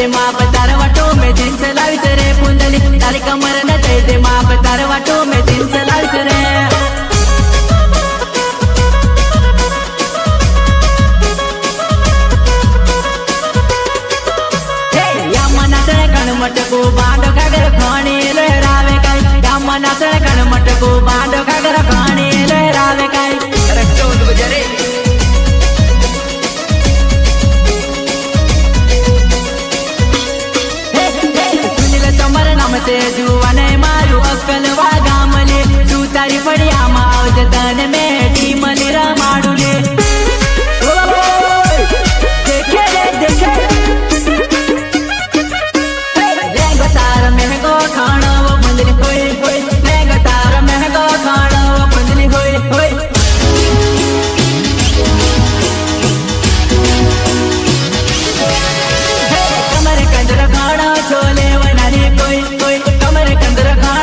दे माप तार वाटो में जींस लाविस रे पुंडली तारी कमर न दे माप तार वाटो में जींस लाविस रे हे या मनासळे गणमट गो